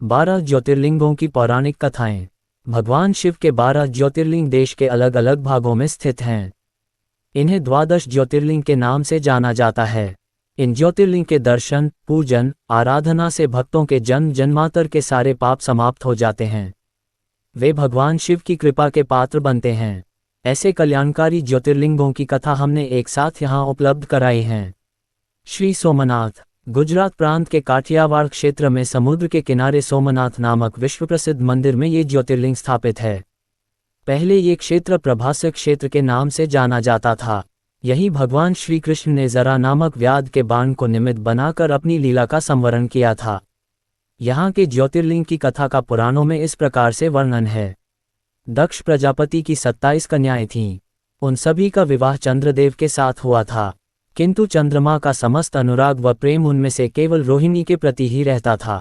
12 ज्योतिर्लिंगों की पौराणिक कथाएं। भगवान शिव के 12 ज्योतिर्लिंग देश के अलग अलग भागों में स्थित हैं। इन्हें द्वादश ज्योतिर्लिंग के नाम से जाना जाता है। इन ज्योतिर्लिंग के दर्शन, पूजन, आराधना से भक्तों के जन्म जन्मांतर के सारे पाप समाप्त हो जाते हैं। वे भगवान शिव की कृपा के पात्र बनते हैं। ऐसे कल्याणकारी ज्योतिर्लिंगों की कथा हमने एक साथ यहाँ उपलब्ध कराई हैं। श्री सोमनाथ। गुजरात प्रांत के काठियावाड़ क्षेत्र में समुद्र के किनारे सोमनाथ नामक विश्व प्रसिद्ध मंदिर में ये ज्योतिर्लिंग स्थापित है। पहले ये क्षेत्र प्रभास्य क्षेत्र के नाम से जाना जाता था। यही भगवान श्री कृष्ण ने जरा नामक व्याध के बाण को निमित्त बनाकर अपनी लीला का संवरण किया था। यहाँ के ज्योतिर्लिंग की कथा का पुराणों में इस प्रकार से वर्णन है। दक्ष प्रजापति की 27 कन्याएं थीं। उन सभी का विवाह चंद्रदेव के साथ हुआ था, किंतु चंद्रमा का समस्त अनुराग व प्रेम उनमें से केवल रोहिणी के प्रति ही रहता था।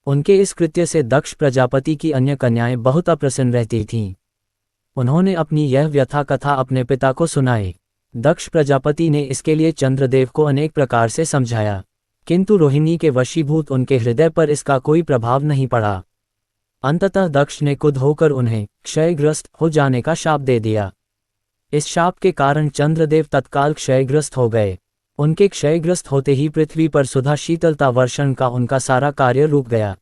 उनके इस कृत्य से दक्ष प्रजापति की अन्य कन्याएं बहुत अप्रसन्न रहती थीं। उन्होंने अपनी यह व्यथा कथा अपने पिता को सुनाई। दक्ष प्रजापति ने इसके लिए चंद्रदेव को अनेक प्रकार से समझाया, किंतु रोहिणी के वशीभूत उनके हृदय पर इसका कोई प्रभाव नहीं पड़ा। अंततः दक्ष ने क्रुद्ध होकर उन्हें क्षयग्रस्त हो जाने का शाप दे दिया। इस शाप के कारण चंद्रदेव तत्काल क्षयग्रस्त हो गए। उनके क्षयग्रस्त होते ही पृथ्वी पर सुधा शीतलता वर्षण का उनका सारा कार्य रुक गया।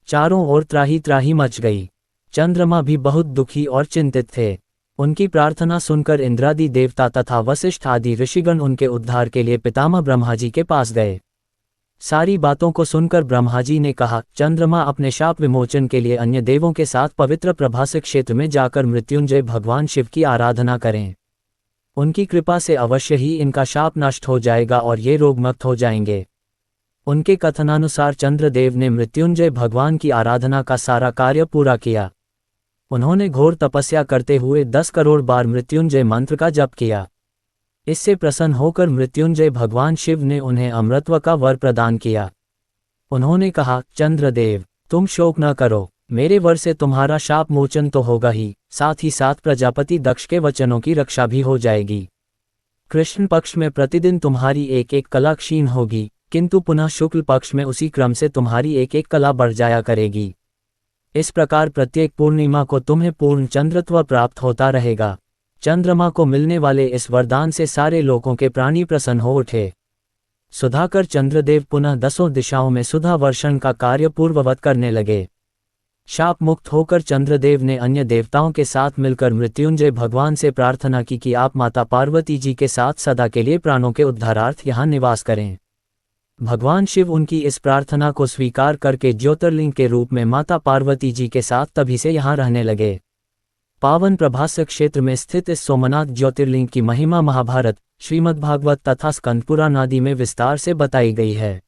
चारों ओर त्राही त्राही मच गई। चंद्रमा भी बहुत दुखी और चिंतित थे। उनकी प्रार्थना सुनकर इंद्रादि देवता तथा वशिष्ठ आदि ऋषिगण उनके उद्धार के लिए पितामह ब्रह्मा जी के पास गए। सारी बातों को सुनकर ब्रह्मा जी ने कहा, चंद्रमा अपने शाप विमोचन के लिए अन्य देवों के साथ पवित्र प्रभास्य क्षेत्र में जाकर मृत्युंजय भगवान शिव की आराधना करें। उनकी कृपा से अवश्य ही इनका शाप नष्ट हो जाएगा और ये रोगमुक्त हो जाएंगे। उनके कथनानुसार चंद्रदेव ने मृत्युंजय भगवान की आराधना का सारा कार्य पूरा किया। उन्होंने घोर तपस्या करते हुए 10 करोड़ बार मृत्युंजय मंत्र का जप किया। इससे प्रसन्न होकर मृत्युंजय भगवान शिव ने उन्हें अमृतत्व का वर प्रदान किया। उन्होंने कहा, चंद्रदेव, तुम शोक न करो, मेरे वर से तुम्हारा शाप मोचन तो होगा ही, साथ ही साथ प्रजापति दक्ष के वचनों की रक्षा भी हो जाएगी। कृष्ण पक्ष में प्रतिदिन तुम्हारी एक एक कला क्षीण होगी, किंतु पुनः शुक्ल पक्ष में उसी क्रम से तुम्हारी एक एक कला बढ़ जाया करेगी। इस प्रकार प्रत्येक पूर्णिमा को तुम्हें पूर्ण चंद्रत्व प्राप्त होता रहेगा। चंद्रमा को मिलने वाले इस वरदान से सारे लोगों के प्राणी प्रसन्न हो उठे। सुधाकर चंद्रदेव पुनः 10 दिशाओं में सुधा वर्षण का कार्य पूर्ववत करने लगे। शाप मुक्त होकर चंद्रदेव ने अन्य देवताओं के साथ मिलकर मृत्युंजय भगवान से प्रार्थना की कि आप माता पार्वती जी के साथ सदा के लिए प्राणों के उद्धारार्थ यहाँ निवास करें। भगवान शिव उनकी इस प्रार्थना को स्वीकार करके ज्योतिर्लिंग के रूप में माता पार्वती जी के साथ तभी से यहाँ रहने लगे। पावन प्रभास्य क्षेत्र में स्थित इस सोमनाथ ज्योतिर्लिंग की महिमा महाभारत, श्रीमद्भागवत तथा स्कंद पुराण आदि में विस्तार से बताई गई है।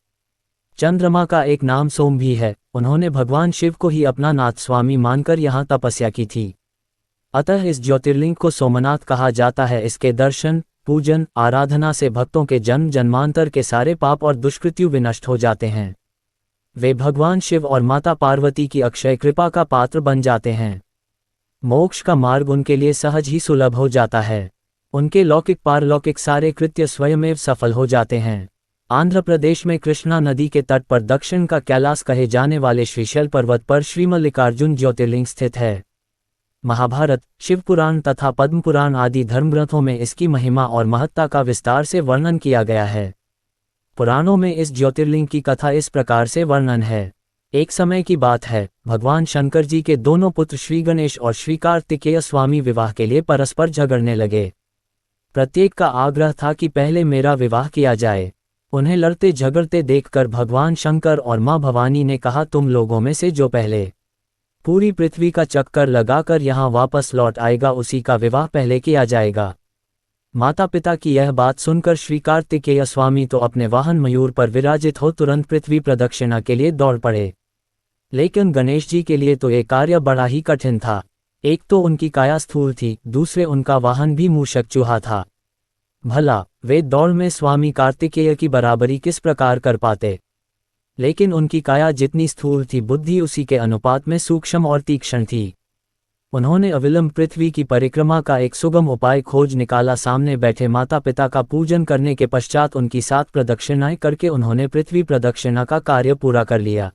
चंद्रमा का एक नाम सोम भी है। उन्होंने भगवान शिव को ही अपना नाथ स्वामी मानकर यहाँ तपस्या की थी। अतः इस ज्योतिर्लिंग को सोमनाथ कहा जाता है। इसके दर्शन, पूजन, आराधना से भक्तों के जन्म जन्मांतर के सारे पाप और दुष्कृत्यु विनष्ट हो जाते हैं। वे भगवान शिव और माता पार्वती की अक्षय कृपा का पात्र बन जाते हैं। मोक्ष का मार्ग उनके लिए सहज ही सुलभ हो जाता है। उनके लौकिक पारलौकिक सारे कृत्य स्वयमेव सफल हो जाते हैं। आंध्र प्रदेश में कृष्णा नदी के तट पर दक्षिण का कैलाश कहे जाने वाले श्रीशैल पर्वत पर श्रीमल्लिकार्जुन ज्योतिर्लिंग स्थित है। महाभारत, शिवपुराण तथा पद्मपुराण आदि धर्मग्रंथों में इसकी महिमा और महत्ता का विस्तार से वर्णन किया गया है। पुराणों में इस ज्योतिर्लिंग की कथा इस प्रकार से वर्णन है। एक समय की बात है, भगवान शंकर जी के दोनों पुत्र श्री गणेश और श्री कार्तिकेय स्वामी विवाह के लिए परस्पर झगड़ने लगे। प्रत्येक का आग्रह था कि पहले मेरा विवाह किया जाए। उन्हें लड़ते झगड़ते देखकर भगवान शंकर और मां भवानी ने कहा, तुम लोगों में से जो पहले पूरी पृथ्वी का चक्कर लगाकर यहाँ वापस लौट आएगा उसी का विवाह पहले किया जाएगा। माता पिता की यह बात सुनकर श्री कार्तिकेय स्वामी तो अपने वाहन मयूर पर विराजित हो तुरंत पृथ्वी प्रदक्षिणा के लिए दौड़ पड़े। लेकिन गणेश जी के लिए तो ये कार्य बड़ा ही कठिन था। एक तो उनकी काया स्थूल थी, दूसरे उनका वाहन भी मूषक चूहा था। भला वे दौड़ में स्वामी कार्तिकेय की बराबरी किस प्रकार कर पाते। लेकिन उनकी काया जितनी स्थूल थी, बुद्धि उसी के अनुपात में सूक्ष्म और तीक्ष्ण थी। उन्होंने अविलंब पृथ्वी की परिक्रमा का एक सुगम उपाय खोज निकाला। सामने बैठे माता पिता का पूजन करने के पश्चात उनकी 7 प्रदक्षिणाएं करके उन्होंने पृथ्वी प्रदक्षिणा का कार्य पूरा कर लिया।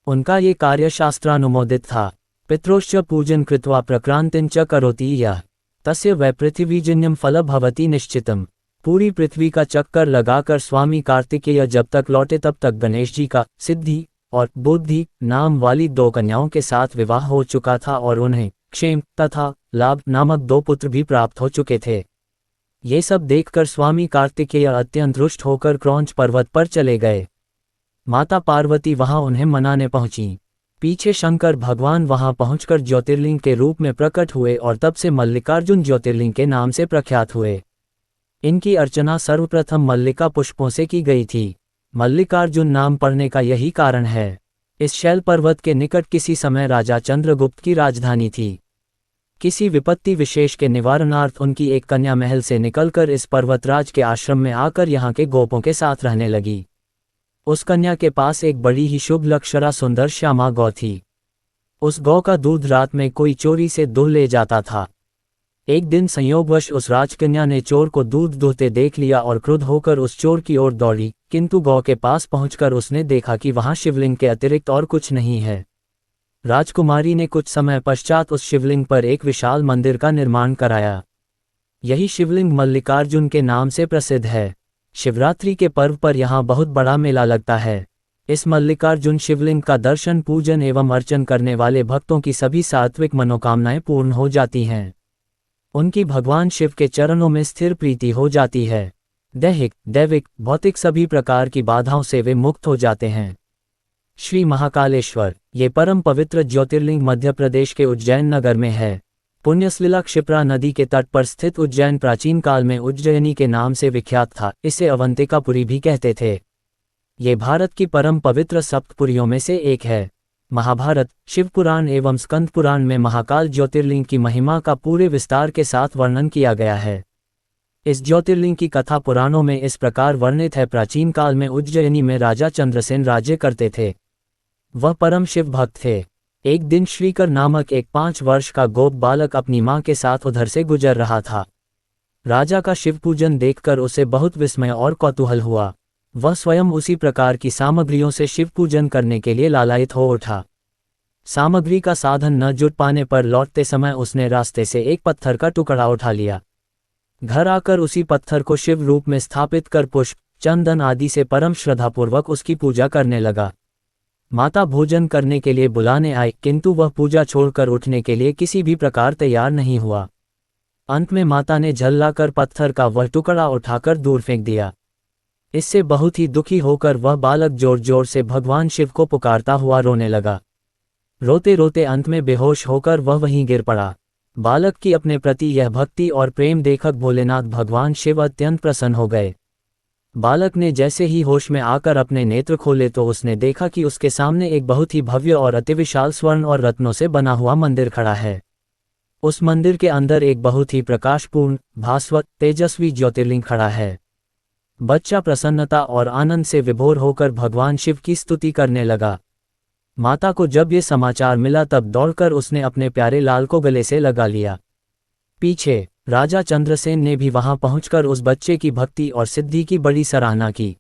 उनका ये कार्य शास्त्रानुमोदित था। पितरोश्च पूजन कृत्वा प्रक्रांतिं च करोति यः तस्य वै पृथ्वीजन्यं फल भवति निश्चितम्। पूरी पृथ्वी का चक्कर लगाकर स्वामी कार्तिकेय जब तक लौटे तब तक गणेश जी का सिद्धि और बुद्धि नाम वाली 2 कन्याओं के साथ विवाह हो चुका था और उन्हें क्षेम तथा लाभ नामक 2 पुत्र भी प्राप्त हो चुके थे। ये सब देखकर स्वामी कार्तिकेय अत्यंत रुष्ट होकर क्रौंच पर्वत पर चले गए। माता पार्वती वहां उन्हें मनाने पहुंची। पीछे शंकर भगवान वहां पहुंचकर ज्योतिर्लिंग के रूप में प्रकट हुए और तब से मल्लिकार्जुन ज्योतिर्लिंग के नाम से प्रख्यात हुए। इनकी अर्चना सर्वप्रथम मल्लिका पुष्पों से की गई थी। मल्लिकार्जुन नाम पड़ने का यही कारण है। इस शैल पर्वत के निकट किसी समय राजा चंद्रगुप्त की राजधानी थी। किसी विपत्ति विशेष के निवारणार्थ उनकी एक कन्या महल से निकलकर इस पर्वतराज के आश्रम में आकर यहाँ के गोपों के साथ रहने लगी। उस कन्या के पास एक बड़ी ही शुभ लक्षणा सुंदर श्यामा गौ थी। उस गौ का दूध रात में कोई चोरी से दुह ले जाता था। एक दिन संयोगवश उस राजकन्या ने चोर को दूध दुहते देख लिया और क्रुद्ध होकर उस चोर की ओर दौड़ी, किंतु गौ के पास पहुंचकर उसने देखा कि वहां शिवलिंग के अतिरिक्त और कुछ नहीं है। राजकुमारी ने कुछ समय पश्चात उस शिवलिंग पर एक विशाल मंदिर का निर्माण कराया। यही शिवलिंग मल्लिकार्जुन के नाम से प्रसिद्ध है। शिवरात्रि के पर्व पर यहाँ बहुत बड़ा मेला लगता है। इस मल्लिकार्जुन शिवलिंग का दर्शन पूजन एवं अर्चन करने वाले भक्तों की सभी सात्विक मनोकामनाएं पूर्ण हो जाती हैं। उनकी भगवान शिव के चरणों में स्थिर प्रीति हो जाती है। दैहिक, दैविक, भौतिक सभी प्रकार की बाधाओं से वे मुक्त हो जाते हैं। श्री महाकालेश्वर, ये परम पवित्र ज्योतिर्लिंग मध्य प्रदेश के उज्जैन नगर में है। पुण्यसलिला क्षिप्रा नदी के तट पर स्थित उज्जैन प्राचीन काल में उज्जयिनी के नाम से विख्यात था। इसे अवंतिकापुरी भी कहते थे। ये भारत की परम पवित्र सप्तपुरियों में से एक है। महाभारत, शिवपुराण एवं स्कंद पुराण में महाकाल ज्योतिर्लिंग की महिमा का पूरे विस्तार के साथ वर्णन किया गया है। इस ज्योतिर्लिंग की कथा पुराणों में इस प्रकार वर्णित है। प्राचीन काल में उज्जयिनी में राजा चंद्रसेन राज्य करते थे। वह परम शिव भक्त थे। एक दिन श्रीकर नामक एक 5 वर्ष का गोप बालक अपनी मां के साथ उधर से गुजर रहा था। राजा का शिव पूजन देखकर उसे बहुत विस्मय और कौतूहल हुआ। वह स्वयं उसी प्रकार की सामग्रियों से शिव पूजन करने के लिए लालायित हो उठा। सामग्री का साधन न जुट पाने पर लौटते समय उसने रास्ते से एक पत्थर का टुकड़ा उठा लिया। घर आकर उसी पत्थर को शिव रूप में स्थापित कर पुष्प, चंदन आदि से परम श्रद्धापूर्वक उसकी पूजा करने लगा। माता भोजन करने के लिए बुलाने आई, किंतु वह पूजा छोड़कर उठने के लिए किसी भी प्रकार तैयार नहीं हुआ। अंत में माता ने झल्लाकर पत्थर का वह टुकड़ा उठाकर दूर फेंक दिया। इससे बहुत ही दुखी होकर वह बालक जोर जोर से भगवान शिव को पुकारता हुआ रोने लगा। रोते रोते अंत में बेहोश होकर वह वहीं गिर पड़ा। बालक की अपने प्रति यह भक्ति और प्रेम देखकर भोलेनाथ भगवान शिव अत्यंत प्रसन्न हो गए। बालक ने जैसे ही होश में आकर अपने नेत्र खोले तो उसने देखा कि उसके सामने एक बहुत ही भव्य और अतिविशाल स्वर्ण और रत्नों से बना हुआ मंदिर खड़ा है। उस मंदिर के अंदर एक बहुत ही प्रकाशपूर्ण, भास्वत, तेजस्वी ज्योतिर्लिंग खड़ा है। बच्चा प्रसन्नता और आनंद से विभोर होकर भगवान शिव की स्तुति करने लगा। माता को जब ये समाचार मिला तब दौड़कर उसने अपने प्यारे लाल को गले से लगा लिया। पीछे राजा चंद्रसेन ने भी वहां पहुंचकर उस बच्चे की भक्ति और सिद्धि की बड़ी सराहना की।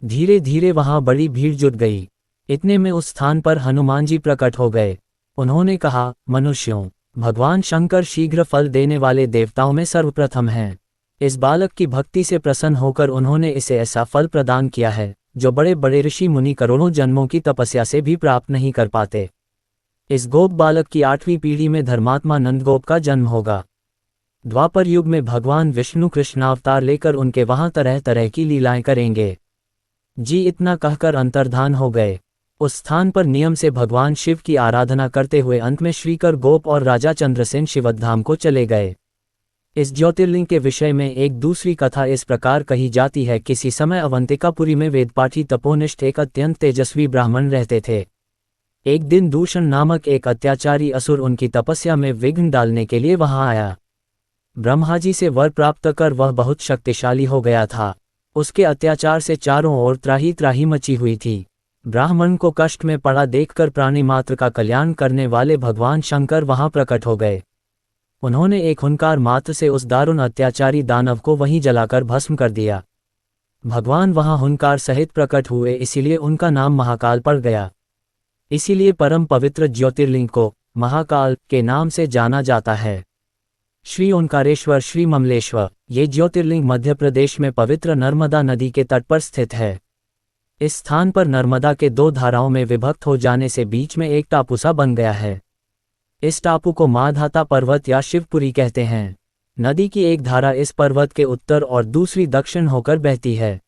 धीरे धीरे वहां बड़ी भीड़ जुट गई। इतने में उस स्थान पर हनुमान जी प्रकट हो गए। उन्होंने कहा, मनुष्यों, भगवान शंकर शीघ्र फल देने वाले देवताओं में सर्वप्रथम हैं। इस बालक की भक्ति से प्रसन्न होकर उन्होंने इसे ऐसा फल प्रदान किया है जो बड़े बड़े ऋषि मुनि करोड़ों जन्मों की तपस्या से भी प्राप्त नहीं कर पाते। इस गोप बालक की 8वीं पीढ़ी में धर्मात्मा नंदगोप का जन्म होगा। द्वापर युग में भगवान विष्णु कृष्णावतार लेकर उनके वहां तरह तरह की लीलाएं करेंगे। जी इतना कहकर अंतर्धान हो गए। उस स्थान पर नियम से भगवान शिव की आराधना करते हुए अंत में श्रीकर गोप और राजा चंद्रसेन शिवधाम को चले गए। इस ज्योतिर्लिंग के विषय में एक दूसरी कथा इस प्रकार कही जाती है। किसी समय अवंतिकापुरी में वेदपाठी तपोनिष्ठ एक अत्यंत तेजस्वी ब्राह्मण रहते थे। एक दिन दूषण नामक एक अत्याचारी असुर उनकी तपस्या में विघ्न डालने के लिए वहां आया। ब्रह्मा जी से वर प्राप्त कर वह बहुत शक्तिशाली हो गया था। उसके अत्याचार से चारों ओर त्राही त्राही मची हुई थी। ब्राह्मण को कष्ट में पड़ा देखकर प्राणी मात्र का कल्याण करने वाले भगवान शंकर वहां प्रकट हो गए। उन्होंने एक हुंकार मात्र से उस दारुण अत्याचारी दानव को वहीं जलाकर भस्म कर दिया। भगवान वहां हुंकार सहित प्रकट हुए, इसीलिए उनका नाम महाकाल पड़ गया। इसीलिए परम पवित्र ज्योतिर्लिंग को महाकाल के नाम से जाना जाता है। श्री ओंकारेश्वर श्री ममलेश्वर ये ज्योतिर्लिंग मध्य प्रदेश में पवित्र नर्मदा नदी के तट पर स्थित है। इस स्थान पर नर्मदा के दो धाराओं में विभक्त हो जाने से बीच में एक टापू सा बन गया है। इस टापू को माधाता पर्वत या शिवपुरी कहते हैं। नदी की एक धारा इस पर्वत के उत्तर और दूसरी दक्षिण होकर बहती है।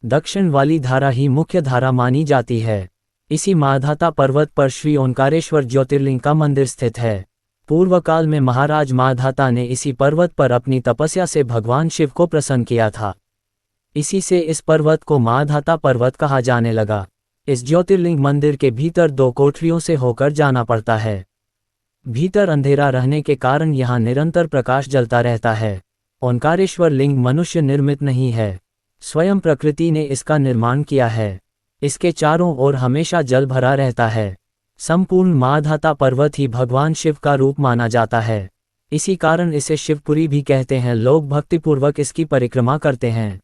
दक्षिण वाली धारा ही मुख्य धारा मानी जाती है। इसी माधाता पर्वत पर श्री ओंकारेश्वर ज्योतिर्लिंग का मंदिर स्थित है। पूर्व काल में महाराज माधाता ने इसी पर्वत पर अपनी तपस्या से भगवान शिव को प्रसन्न किया था। इसी से इस पर्वत को माधाता पर्वत कहा जाने लगा। इस ज्योतिर्लिंग मंदिर के भीतर दो कोठरियों से होकर जाना पड़ता है। भीतर अंधेरा रहने के कारण यहाँ निरंतर प्रकाश जलता रहता है। ओंकारेश्वर लिंग मनुष्य निर्मित नहीं है, स्वयं प्रकृति ने इसका निर्माण किया है। इसके चारों ओर हमेशा जल भरा रहता है। संपूर्ण माधाता पर्वत ही भगवान शिव का रूप माना जाता है। इसी कारण इसे शिवपुरी भी कहते हैं। लोग भक्तिपूर्वक इसकी परिक्रमा करते हैं।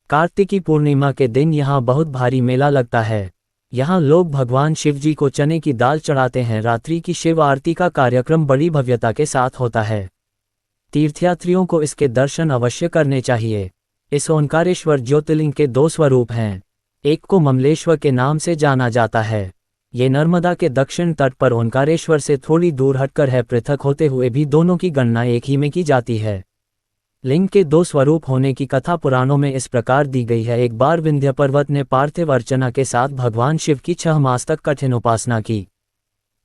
कार्तिकी पूर्णिमा के दिन यहाँ बहुत भारी मेला लगता है। यहाँ लोग भगवान शिवजी को चने की दाल चढ़ाते हैं। रात्रि की शिव आरती का कार्यक्रम बड़ी भव्यता के साथ होता है। तीर्थयात्रियों को इसके दर्शन अवश्य करने चाहिए। इस ओंकारेश्वर ज्योतिर्लिंग के दो स्वरूप हैं। एक को ममलेश्वर के नाम से जाना जाता है। ये नर्मदा के दक्षिण तट पर ओंकारेश्वर से थोड़ी दूर हटकर है। पृथक होते हुए भी दोनों की गणना एक ही में की जाती है। लिंग के दो स्वरूप होने की कथा पुराणों में इस प्रकार दी गई है। एक बार विंध्य पर्वत ने पार्थिव अर्चना के साथ भगवान शिव की 6 मास तक कठिन उपासना की।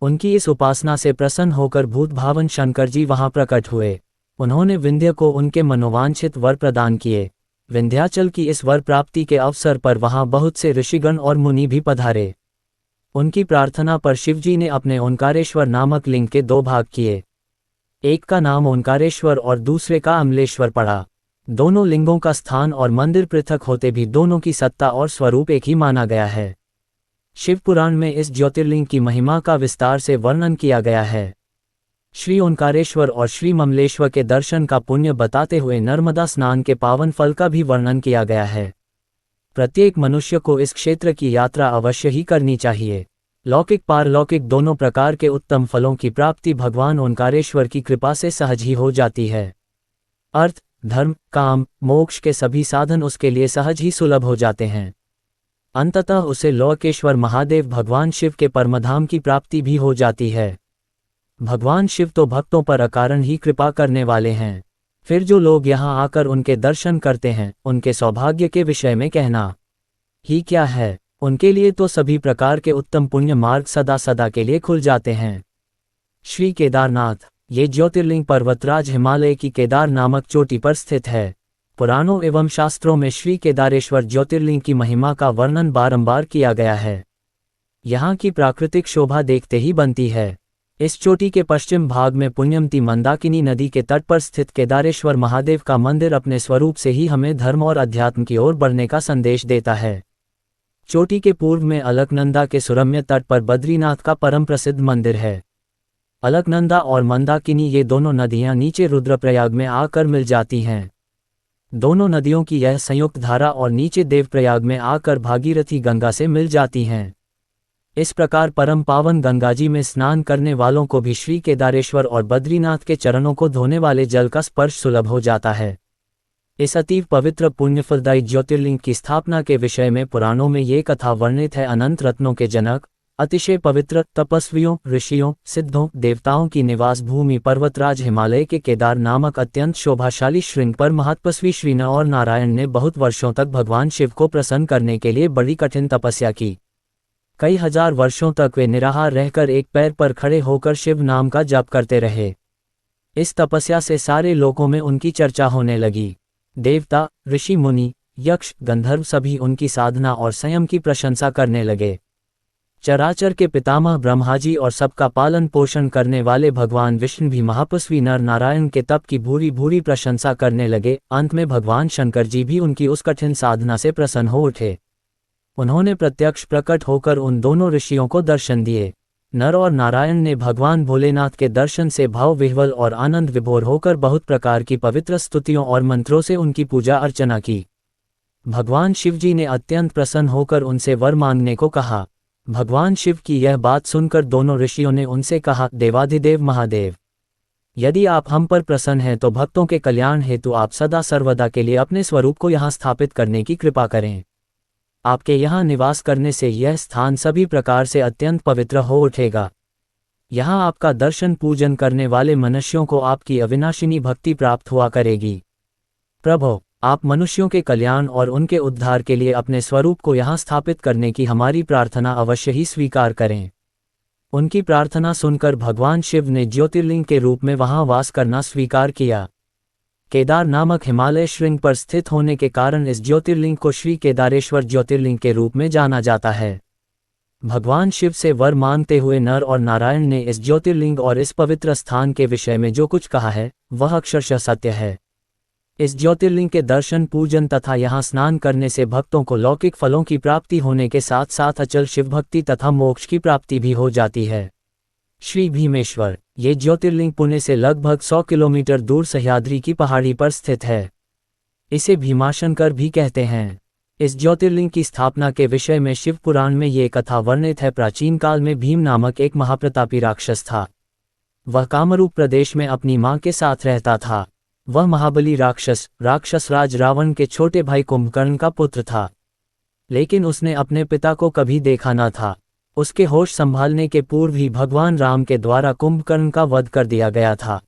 उनकी इस उपासना से प्रसन्न होकर भूत भावन शंकर जी वहां प्रकट हुए। उन्होंने विंध्य को उनके मनोवांछित वर प्रदान किए। विंध्याचल की इस वर प्राप्ति के अवसर पर वहां बहुत से ऋषिगण और मुनि भी पधारे। उनकी प्रार्थना पर शिवजी ने अपने ओंकारेश्वर नामक लिंग के 2 भाग किए। एक का नाम ओंकारेश्वर और दूसरे का अमलेश्वर पड़ा। दोनों लिंगों का स्थान और मंदिर पृथक होते भी दोनों की सत्ता और स्वरूप एक ही माना गया है। शिव पुराण में इस ज्योतिर्लिंग की महिमा का विस्तार से वर्णन किया गया है। श्री ओंकारेश्वर और श्री ममलेश्वर के दर्शन का पुण्य बताते हुए नर्मदा स्नान के पावन फल का भी वर्णन किया गया है। प्रत्येक मनुष्य को इस क्षेत्र की यात्रा अवश्य ही करनी चाहिए। लौकिक पारलौकिक दोनों प्रकार के उत्तम फलों की प्राप्ति भगवान ओंकारेश्वर की कृपा से सहज ही हो जाती है। अर्थ, धर्म, काम, मोक्ष के सभी साधन उसके लिए सहज ही सुलभ हो जाते हैं। अंततः उसे लोकेश्वर महादेव भगवान शिव के परमधाम की प्राप्ति भी हो जाती है। भगवान शिव तो भक्तों पर अकारण ही कृपा करने वाले हैं। फिर जो लोग यहाँ आकर उनके दर्शन करते हैं, उनके सौभाग्य के विषय में कहना ही क्या है। उनके लिए तो सभी प्रकार के उत्तम पुण्य मार्ग सदा सदा के लिए खुल जाते हैं। श्री केदारनाथ, ये ज्योतिर्लिंग पर्वतराज हिमालय की केदार नामक चोटी पर स्थित है। पुराणों एवं शास्त्रों में श्री केदारेश्वर ज्योतिर्लिंग की महिमा का वर्णन बारंबार किया गया है। यहाँ की प्राकृतिक शोभा देखते ही बनती है। इस चोटी के पश्चिम भाग में पुण्यमती मंदाकिनी नदी के तट पर स्थित केदारेश्वर महादेव का मंदिर अपने स्वरूप से ही हमें धर्म और अध्यात्म की ओर बढ़ने का संदेश देता है। चोटी के पूर्व में अलकनंदा के सुरम्य तट पर बद्रीनाथ का परम प्रसिद्ध मंदिर है। अलकनंदा और मंदाकिनी ये दोनों नदियां नीचे रुद्रप्रयाग में आकर मिल जाती हैं। दोनों नदियों की यह संयुक्त धारा और नीचे देवप्रयाग में आकर भागीरथी गंगा से मिल जाती हैं। इस प्रकार परम पावन गंगाजी में स्नान करने वालों को भी श्री केदारेश्वर और बद्रीनाथ के चरणों को धोने वाले जल का स्पर्श सुलभ हो जाता है। इस अतीव पवित्र पुण्यफलदायी ज्योतिर्लिंग की स्थापना के विषय में पुराणों में ये कथा वर्णित है। अनंत रत्नों के जनक, अतिशय पवित्र, तपस्वियों, ऋषियों, सिद्धों, देवताओं की निवास भूमि पर्वतराज हिमालय के केदार नामक अत्यंत शोभाशाली श्रृंग पर महत्वस्वी श्री नर और नारायण ने बहुत वर्षों तक भगवान शिव को प्रसन्न करने के लिए बड़ी कठिन तपस्या की। कई हजार वर्षों तक वे निराहार रहकर एक पैर पर खड़े होकर शिव नाम का जाप करते रहे। इस तपस्या से सारे लोकों में उनकी चर्चा होने लगी। देवता, ऋषि मुनि, यक्ष, गंधर्व सभी उनकी साधना और संयम की प्रशंसा करने लगे। चराचर के पितामह ब्रह्माजी और सबका पालन पोषण करने वाले भगवान विष्णु भी महापस्वी नर नारायण के तप की भूरी भूरी प्रशंसा करने लगे। अंत में भगवान शंकर जी भी उनकी उस कठिन साधना से प्रसन्न हो उठे। उन्होंने प्रत्यक्ष प्रकट होकर उन दोनों ऋषियों को दर्शन दिए। नर और नारायण ने भगवान भोलेनाथ के दर्शन से भाव विह्वल और आनंद विभोर होकर बहुत प्रकार की पवित्र स्तुतियों और मंत्रों से उनकी पूजा अर्चना की। भगवान शिवजी ने अत्यंत प्रसन्न होकर उनसे वर मांगने को कहा। भगवान शिव की यह बात सुनकर दोनों ऋषियों ने उनसे कहा, देवाधिदेव महादेव, यदि आप हम पर प्रसन्न हैं तो भक्तों के कल्याण हेतु आप सदा सर्वदा के लिए अपने स्वरूप को यहाँ स्थापित करने की कृपा करें। आपके यहाँ निवास करने से यह स्थान सभी प्रकार से अत्यंत पवित्र हो उठेगा। यहाँ आपका दर्शन पूजन करने वाले मनुष्यों को आपकी अविनाशिनी भक्ति प्राप्त हुआ करेगी। प्रभो, आप मनुष्यों के कल्याण और उनके उद्धार के लिए अपने स्वरूप को यहाँ स्थापित करने की हमारी प्रार्थना अवश्य ही स्वीकार करें। उनकी प्रार्थना सुनकर भगवान शिव ने ज्योतिर्लिंग के रूप में वहां वास करना स्वीकार किया। केदार नामक हिमालय श्रृंग पर स्थित होने के कारण इस ज्योतिर्लिंग को श्री केदारेश्वर ज्योतिर्लिंग के रूप में जाना जाता है। भगवान शिव से वर मांगते हुए नर और नारायण ने इस ज्योतिर्लिंग और इस पवित्र स्थान के विषय में जो कुछ कहा है वह अक्षरशः सत्य है। इस ज्योतिर्लिंग के दर्शन पूजन तथा यहाँ स्नान करने से भक्तों को लौकिक फलों की प्राप्ति होने के साथ साथ अचल शिव भक्ति तथा मोक्ष की प्राप्ति भी हो जाती है। श्री भीमेश्वर, ये ज्योतिर्लिंग पुणे से लगभग 100 किलोमीटर दूर सह्याद्री की पहाड़ी पर स्थित है। इसे भीमाशंकर भी कहते हैं। इस ज्योतिर्लिंग की स्थापना के विषय में शिव पुराण में ये कथा वर्णित है। प्राचीन काल में भीम नामक एक महाप्रतापी राक्षस था। वह कामरूप प्रदेश में अपनी मां के साथ रहता था। वह महाबली राक्षस राज रावण के छोटे भाई कुंभकर्ण का पुत्र था, लेकिन उसने अपने पिता को कभी देखा न था। उसके होश संभालने के पूर्व ही भगवान राम के द्वारा कुंभकर्ण का वध कर दिया गया था।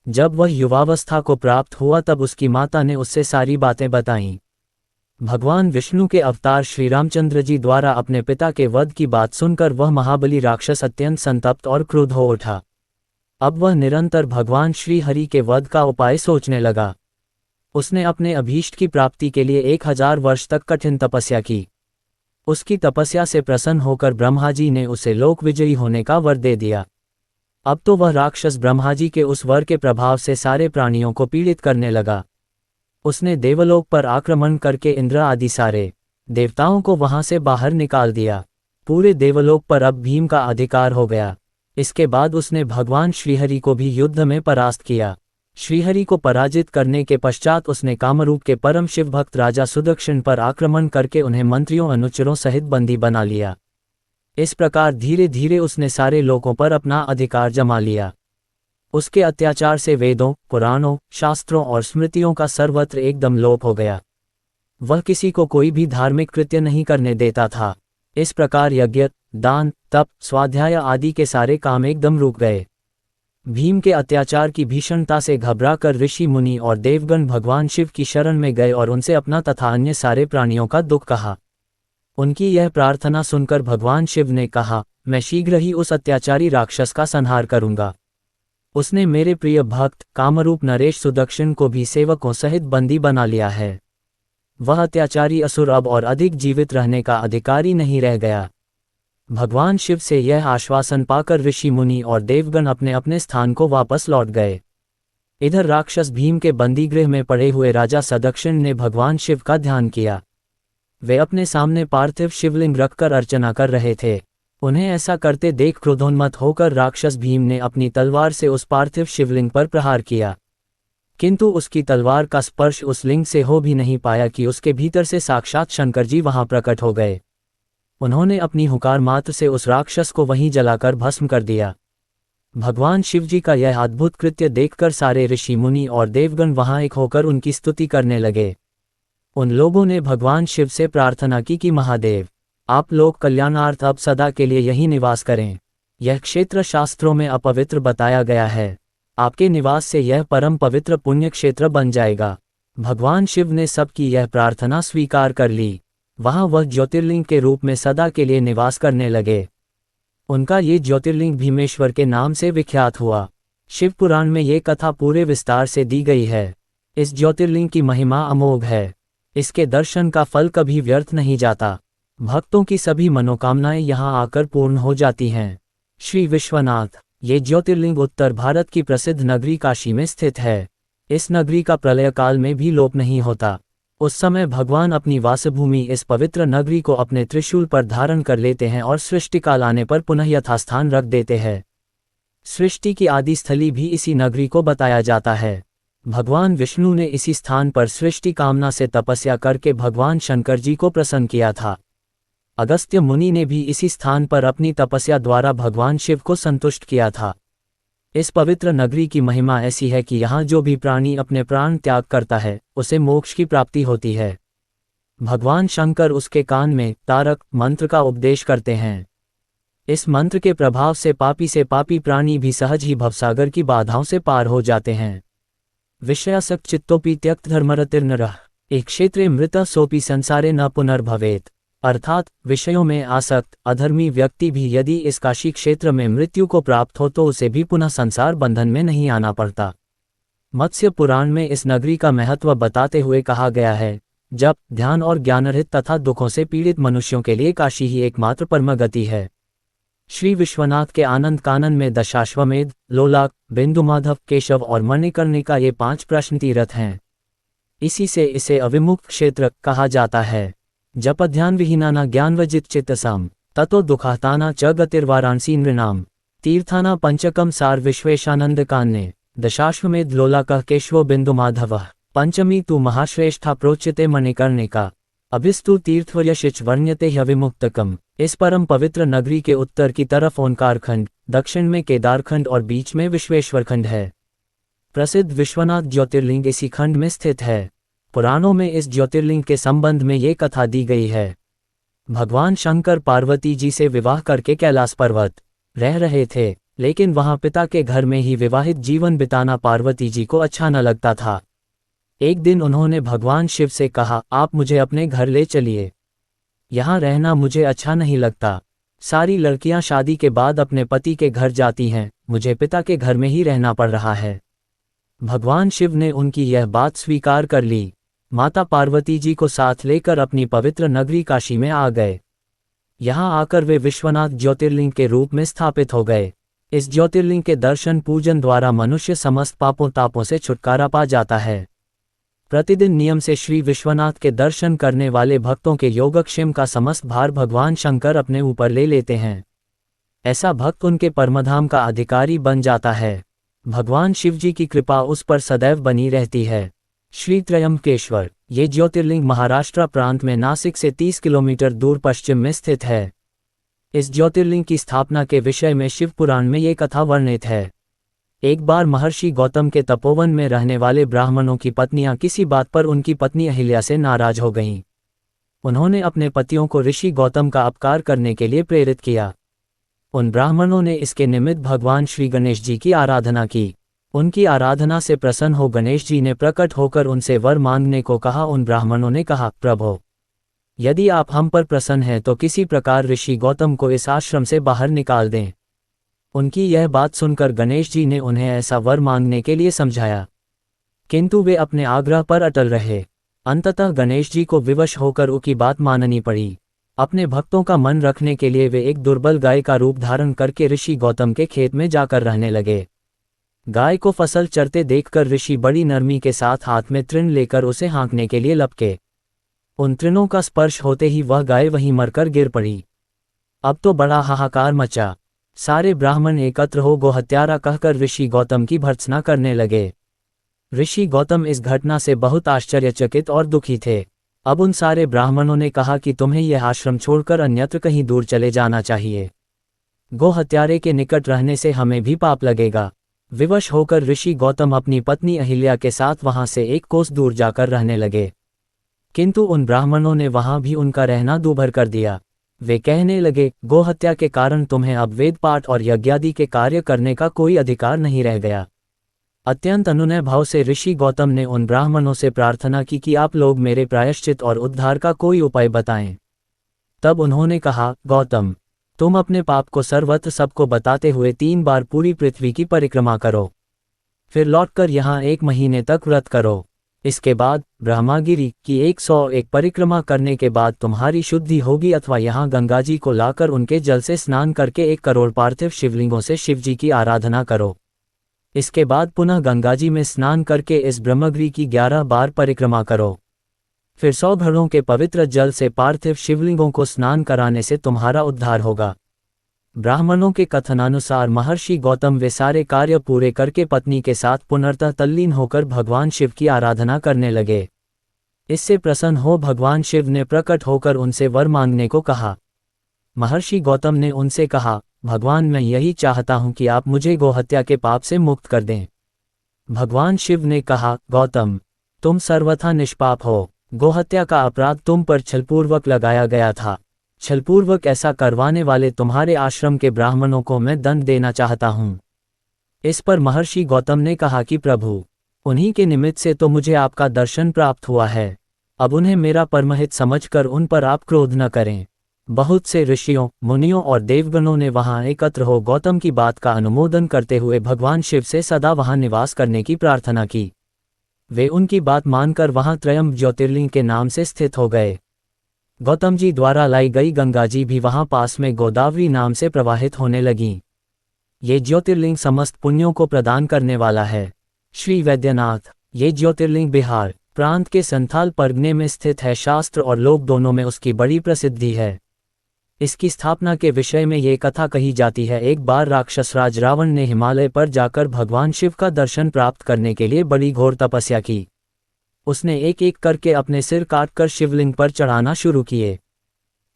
जब वह युवावस्था को प्राप्त हुआ तब उसकी माता ने उससे सारी बातें बताईं। भगवान विष्णु के अवतार श्री रामचंद्र जी द्वारा अपने पिता के वध की बात सुनकर वह महाबली राक्षस अत्यंत संतप्त और क्रुद्ध हो उठा। अब वह निरंतर भगवान श्री हरि के वध का उपाय सोचने लगा। उसने अपने अभीष्ट की प्राप्ति के लिए 1000 वर्ष तक कठिन तपस्या की। उसकी तपस्या से प्रसन्न होकर ब्रह्मा जी ने उसे लोक विजयी होने का वर दे दिया। अब तो वह राक्षस ब्रह्मा जी के उस वर के प्रभाव से सारे प्राणियों को पीड़ित करने लगा। उसने देवलोक पर आक्रमण करके इंद्र आदि सारे देवताओं को वहां से बाहर निकाल दिया। पूरे देवलोक पर अब भीम का अधिकार हो गया। इसके बाद उसने भगवान श्रीहरि को भी युद्ध में परास्त किया। श्रीहरि को पराजित करने के पश्चात उसने कामरूप के परम शिव भक्त राजा सुदक्षिण पर आक्रमण करके उन्हें मंत्रियों अनुचरों सहित बंदी बना लिया। इस प्रकार धीरे धीरे उसने सारे लोकों पर अपना अधिकार जमा लिया। उसके अत्याचार से वेदों, पुराणों, शास्त्रों और स्मृतियों का सर्वत्र एकदम लोप हो गया। वह किसी को कोई भी धार्मिक कृत्य नहीं करने देता था। इस प्रकार यज्ञ, दान, तप, स्वाध्याय आदि के सारे काम एकदम रुक गए। भीम के अत्याचार की भीषणता से घबराकर ऋषि मुनि और देवगण भगवान शिव की शरण में गए और उनसे अपना तथा अन्य सारे प्राणियों का दुख कहा। उनकी यह प्रार्थना सुनकर भगवान शिव ने कहा, मैं शीघ्र ही उस अत्याचारी राक्षस का संहार करूंगा। उसने मेरे प्रिय भक्त कामरूप नरेश सुदक्षिण को भी सेवकों सहित बंदी बना लिया है। वह अत्याचारी असुर अब और अधिक जीवित रहने का अधिकारी नहीं रह गया। भगवान शिव से यह आश्वासन पाकर ऋषि मुनि और देवगण अपने अपने स्थान को वापस लौट गए। इधर राक्षस भीम के बंदीगृह में पड़े हुए राजा सदक्षिण ने भगवान शिव का ध्यान किया। वे अपने सामने पार्थिव शिवलिंग रखकर अर्चना कर रहे थे। उन्हें ऐसा करते देख क्रोधोन्मत्त होकर राक्षस भीम ने अपनी तलवार से उस पार्थिव शिवलिंग पर प्रहार किया, किंतु उसकी तलवार का स्पर्श उस लिंग से हो भी नहीं पाया कि उसके भीतर से साक्षात शंकर जी वहां प्रकट हो गए। उन्होंने अपनी हुकार मात्र से उस राक्षस को वहीं जलाकर भस्म कर दिया। भगवान शिवजी का यह अद्भुत कृत्य देखकर सारे ऋषि मुनि और देवगण वहां एक होकर उनकी स्तुति करने लगे। उन लोगों ने भगवान शिव से प्रार्थना की कि महादेव, आप लोग कल्याणार्थ अब सदा के लिए यहीं निवास करें। यह क्षेत्र शास्त्रों में अपवित्र बताया गया है। आपके निवास से यह परम पवित्र पुण्य क्षेत्र बन जाएगा। भगवान शिव ने सबकी यह प्रार्थना स्वीकार कर ली। वहां वह ज्योतिर्लिंग के रूप में सदा के लिए निवास करने लगे। उनका ये ज्योतिर्लिंग भीमेश्वर के नाम से विख्यात हुआ। शिव पुराण में ये कथा पूरे विस्तार से दी गई है। इस ज्योतिर्लिंग की महिमा अमोघ है। इसके दर्शन का फल कभी व्यर्थ नहीं जाता। भक्तों की सभी मनोकामनाएं यहाँ आकर पूर्ण हो जाती हैं। श्री विश्वनाथ, ये ज्योतिर्लिंग उत्तर भारत की प्रसिद्ध नगरी काशी में स्थित है। इस नगरी का प्रलय काल में भी लोप नहीं होता। उस समय भगवान अपनी वासभूमि इस पवित्र नगरी को अपने त्रिशूल पर धारण कर लेते हैं और सृष्टि काल आने पर पुनः यथास्थान रख देते हैं। सृष्टि की आदि स्थली भी इसी नगरी को बताया जाता है। भगवान विष्णु ने इसी स्थान पर सृष्टि कामना से तपस्या करके भगवान शंकर जी को प्रसन्न किया था। अगस्त्य मुनि ने भी इसी स्थान पर अपनी तपस्या द्वारा भगवान शिव को संतुष्ट किया था। इस पवित्र नगरी की महिमा ऐसी है कि यहाँ जो भी प्राणी अपने प्राण त्याग करता है उसे मोक्ष की प्राप्ति होती है। भगवान शंकर उसके कान में तारक मंत्र का उपदेश करते हैं। इस मंत्र के प्रभाव से पापी प्राणी भी सहज ही भवसागर की बाधाओं से पार हो जाते हैं। विषयासक्त चित्तोपि त्यक्त धर्मरतिर्नरः एक क्षेत्रे मृत सोपि संसारे न पुनर्भवेत। अर्थात विषयों में आसक्त अधर्मी व्यक्ति भी यदि इस काशी क्षेत्र में मृत्यु को प्राप्त हो तो उसे भी पुनः संसार बंधन में नहीं आना पड़ता। मत्स्य पुराण में इस नगरी का महत्व बताते हुए कहा गया है, जप ध्यान और ज्ञानरहित तथा दुखों से पीड़ित मनुष्यों के लिए काशी ही एकमात्र परम गति है। श्री विश्वनाथ के आनंद कानन में दशाश्वमेध, लोलाक, बिंदुमाधव, केशव और मणिकर्णिका ये 5 प्रश्न तीर्थ हैं। इसी से इसे अविमुक्त क्षेत्र कहा जाता है। जप ध्यान विहीनाना ज्ञानवजित चित्तसाम ततो दुखाताना च गतिर्वाराणसी नृणाम तीर्थाना पंचकम सार विश्वेशानंद कान्ने दशाश्वमेध लोलाकः केशवो बिंदुमाधवः पंचमी तु महाश्रेष्ठा प्रोच्यते मणिकर्णिका अभिस्तु तीर्थवर्यशिच वर्ण्यते ह्यविमुक्तकम। इस परम पवित्र नगरी के उत्तर की तरफ ओंकारखंड, दक्षिण में केदारखंड और बीच में विश्वेश्वरखंड है। प्रसिद्ध विश्वनाथ ज्योतिर्लिंग इसी खंड में स्थित है। पुराणों में इस ज्योतिर्लिंग के संबंध में ये कथा दी गई है। भगवान शंकर पार्वती जी से विवाह करके कैलाश पर्वत रह रहे थे, लेकिन वहां पिता के घर में ही विवाहित जीवन बिताना पार्वती जी को अच्छा न लगता था। एक दिन उन्होंने भगवान शिव से कहा, आप मुझे अपने घर ले चलिए, यहाँ रहना मुझे अच्छा नहीं लगता। सारी लड़कियां शादी के बाद अपने पति के घर जाती हैं, मुझे पिता के घर में ही रहना पड़ रहा है। भगवान शिव ने उनकी यह बात स्वीकार कर ली। माता पार्वती जी को साथ लेकर अपनी पवित्र नगरी काशी में आ गए। यहाँ आकर वे विश्वनाथ ज्योतिर्लिंग के रूप में स्थापित हो गए। इस ज्योतिर्लिंग के दर्शन पूजन द्वारा मनुष्य समस्त पापों तापों से छुटकारा पा जाता है। प्रतिदिन नियम से श्री विश्वनाथ के दर्शन करने वाले भक्तों के योगक्षेम का समस्त भार भगवान शंकर अपने ऊपर ले लेते हैं। ऐसा भक्त उनके परमधाम का अधिकारी बन जाता है। भगवान शिवजी की कृपा उस पर सदैव बनी रहती है। श्री त्र्यंबकेश्वर ये ज्योतिर्लिंग महाराष्ट्र प्रांत में नासिक से 30 किलोमीटर दूर पश्चिम में स्थित है। इस ज्योतिर्लिंग की स्थापना के विषय में शिव पुराण में ये कथा वर्णित है। एक बार महर्षि गौतम के तपोवन में रहने वाले ब्राह्मणों की पत्नियां किसी बात पर उनकी पत्नी अहिल्या से नाराज हो गईं। उन्होंने अपने पतियों को ऋषि गौतम का अपकार करने के लिए प्रेरित किया। उन ब्राह्मणों ने इसके निमित्त भगवान श्री गणेश जी की आराधना की। उनकी आराधना से प्रसन्न हो गणेश जी ने प्रकट होकर उनसे वर मांगने को कहा। उन ब्राह्मणों ने कहा, प्रभो, यदि आप हम पर प्रसन्न हैं तो किसी प्रकार ऋषि गौतम को इस आश्रम से बाहर निकाल दें। उनकी यह बात सुनकर गणेश जी ने उन्हें ऐसा वर मांगने के लिए समझाया, किंतु वे अपने आग्रह पर अटल रहे। अंततः गणेश जी को विवश होकर उनकी बात माननी पड़ी। अपने भक्तों का मन रखने के लिए वे एक दुर्बल गाय का रूप धारण करके ऋषि गौतम के खेत में जाकर रहने लगे। गाय को फसल चरते देखकर ऋषि बड़ी नरमी के साथ हाथ में तृण लेकर उसे हाँकने के लिए लपके। उन तृणों का स्पर्श होते ही वह गाय वहीं मरकर गिर पड़ी। अब तो बड़ा हाहाकार मचा। सारे ब्राह्मण एकत्र हो गोहत्यारा कहकर ऋषि गौतम की भर्त्सना करने लगे। ऋषि गौतम इस घटना से बहुत आश्चर्यचकित और दुखी थे। अब उन सारे ब्राह्मणों ने कहा कि तुम्हें यह आश्रम छोड़कर अन्यत्र कहीं दूर चले जाना चाहिए। गोहत्यारे के निकट रहने से हमें भी पाप लगेगा। विवश होकर ऋषि गौतम अपनी पत्नी अहिल्या के साथ वहां से 1 कोस दूर जाकर रहने लगे, किंतु उन ब्राह्मणों ने वहां भी उनका रहना दूभर कर दिया। वे कहने लगे, गोहत्या के कारण तुम्हें अब वेद पाठ और यज्ञादि के कार्य करने का कोई अधिकार नहीं रह गया। अत्यंत अनुनय भाव से ऋषि गौतम ने उन ब्राह्मणों से प्रार्थना की कि आप लोग मेरे प्रायश्चित और उद्धार का कोई उपाय बताएं। तब उन्होंने कहा, गौतम, तुम अपने पाप को सर्वत्र सबको बताते हुए 3 बार पूरी पृथ्वी की परिक्रमा करो, फिर लौटकर यहाँ 1 महीने तक व्रत करो। इसके बाद ब्रह्मागिरी की 101 परिक्रमा करने के बाद तुम्हारी शुद्धि होगी, अथवा यहाँ गंगा जी को लाकर उनके जल से स्नान करके 1 करोड़ पार्थिव शिवलिंगों से शिवजी की आराधना करो। इसके बाद पुनः गंगा जी में स्नान करके इस ब्रह्मगिरी की 11 बार परिक्रमा करो। फिर 100 घड़ों के पवित्र जल से पार्थिव शिवलिंगों को स्नान कराने से तुम्हारा उद्धार होगा। ब्राह्मणों के कथनानुसार महर्षि गौतम वे सारे कार्य पूरे करके पत्नी के साथ पुनर्तः तल्लीन होकर भगवान शिव की आराधना करने लगे। इससे प्रसन्न हो भगवान शिव ने प्रकट होकर उनसे वर मांगने को कहा। महर्षि गौतम ने उनसे कहा, भगवान मैं यही चाहता हूँ कि आप मुझे गोहत्या के पाप से मुक्त कर दें। भगवान शिव ने कहा, गौतम तुम सर्वथा निष्पाप हो, गोहत्या का अपराध तुम पर छलपूर्वक लगाया गया था। छलपूर्वक ऐसा करवाने वाले तुम्हारे आश्रम के ब्राह्मणों को मैं दंड देना चाहता हूँ। इस पर महर्षि गौतम ने कहा कि प्रभु, उन्हीं के निमित्त से तो मुझे आपका दर्शन प्राप्त हुआ है, अब उन्हें मेरा परमहित समझकर उन पर आप क्रोध न करें। बहुत से ऋषियों, मुनियों और देवगणों ने वहां एकत्र हो गौतम की बात का अनुमोदन करते हुए भगवान शिव से सदा वहां निवास करने की प्रार्थना की। वे उनकी बात मानकर वहां त्रयंब ज्योतिर्लिंग के नाम से स्थित हो गए। गौतम जी द्वारा लाई गई गंगा जी भी वहां पास में गोदावरी नाम से प्रवाहित होने लगीं। ये ज्योतिर्लिंग समस्त पुण्यों को प्रदान करने वाला है। श्री वैद्यनाथ, ये ज्योतिर्लिंग बिहार प्रांत के संथाल परगने में स्थित है। शास्त्र और लोक दोनों में उसकी बड़ी प्रसिद्धि है। इसकी स्थापना के विषय में ये कथा कही जाती है, एक बार राक्षसराज रावण ने हिमालय पर जाकर भगवान शिव का दर्शन प्राप्त करने के लिए बड़ी घोर तपस्या की। उसने एक एक करके अपने सिर काटकर शिवलिंग पर चढ़ाना शुरू किए।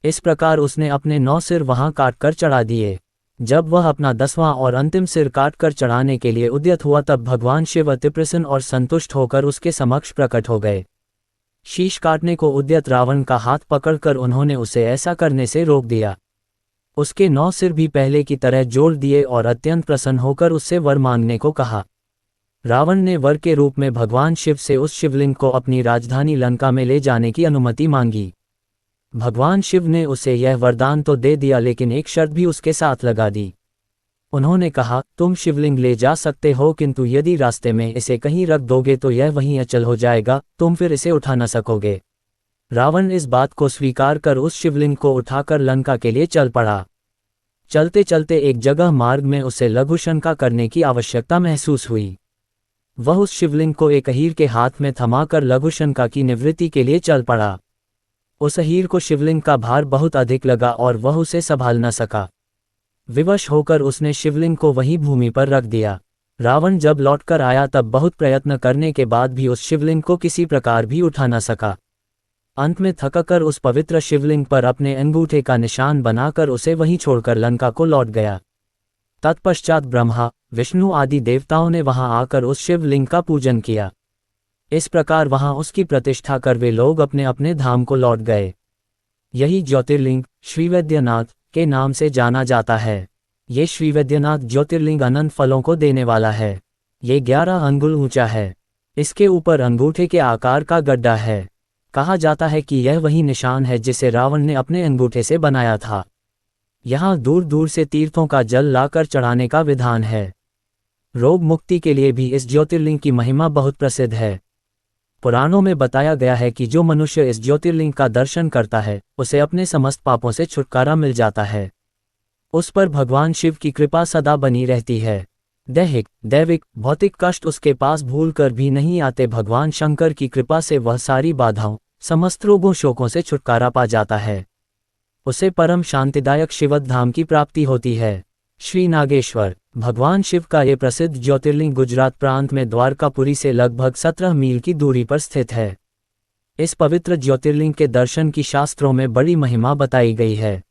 इस प्रकार उसने अपने 9 सिर वहां काटकर चढ़ा दिए। जब वह अपना 10वां और अंतिम सिर काटकर चढ़ाने के लिए उद्यत हुआ तब भगवान शिव अति प्रसन्न और संतुष्ट होकर उसके समक्ष प्रकट हो गए। शीश काटने को उद्यत रावण का हाथ पकड़कर उन्होंने उसे ऐसा करने से रोक दिया। उसके 9 सिर भी पहले की तरह जोड़ दिए और अत्यंत प्रसन्न होकर उससे वर मांगने को कहा। रावण ने वर के रूप में भगवान शिव से उस शिवलिंग को अपनी राजधानी लंका में ले जाने की अनुमति मांगी। भगवान शिव ने उसे यह वरदान तो दे दिया, लेकिन एक शर्त भी उसके साथ लगा दी। उन्होंने कहा, तुम शिवलिंग ले जा सकते हो, किंतु यदि रास्ते में इसे कहीं रख दोगे तो यह वहीं अचल हो जाएगा, तुम फिर इसे उठा न सकोगे। रावण इस बात को स्वीकार कर उस शिवलिंग को उठाकर लंका के लिए चल पड़ा। चलते चलते एक जगह मार्ग में उसे लघुशंका करने की आवश्यकता महसूस हुई। वह उस शिवलिंग को एक अहीर के हाथ में थमाकर लघुशंका की निवृत्ति के लिए चल पड़ा। उस अहीर को शिवलिंग का भार बहुत अधिक लगा और वह उसे संभाल न सका। विवश होकर उसने शिवलिंग को वहीं भूमि पर रख दिया। रावण जब लौटकर आया तब बहुत प्रयत्न करने के बाद भी उस शिवलिंग को किसी प्रकार भी उठा न सका। अंत में थककर उस पवित्र शिवलिंग पर अपने अंगूठे का निशान बनाकर उसे वहीं छोड़कर लंका को लौट गया। तत्पश्चात ब्रह्मा, विष्णु आदि देवताओं ने वहां आकर उस शिवलिंग का पूजन किया। इस प्रकार वहां उसकी प्रतिष्ठा कर वे लोग अपने अपने धाम को लौट गए। यही ज्योतिर्लिंग श्रीवैद्यनाथ के नाम से जाना जाता है। ये श्रीवैद्यनाथ ज्योतिर्लिंग अनंत फलों को देने वाला है। ये 11 अंगुल ऊंचा है। इसके ऊपर अंगूठे के आकार का गड्ढा है। कहा जाता है कि यह वही निशान है जिसे रावण ने अपने अंगूठे से बनाया था। यहाँ दूर दूर से तीर्थों का जल लाकर चढ़ाने का विधान है। रोग मुक्ति के लिए भी इस ज्योतिर्लिंग की महिमा बहुत प्रसिद्ध है। पुराणों में बताया गया है कि जो मनुष्य इस ज्योतिर्लिंग का दर्शन करता है उसे अपने समस्त पापों से छुटकारा मिल जाता है। उस पर भगवान शिव की कृपा सदा बनी रहती है। दैहिक, दैविक, भौतिक कष्ट उसके पास भूलकर भी नहीं आते। भगवान शंकर की कृपा से वह सारी बाधाओं, समस्त रोगों शोकों से छुटकारा पा जाता है। उसे परम शांतिदायक शिवद धाम की प्राप्ति होती है। श्री नागेश्वर, भगवान शिव का ये प्रसिद्ध ज्योतिर्लिंग गुजरात प्रांत में द्वारकापुरी से लगभग 17 मील की दूरी पर स्थित है। इस पवित्र ज्योतिर्लिंग के दर्शन की शास्त्रों में बड़ी महिमा बताई गई है।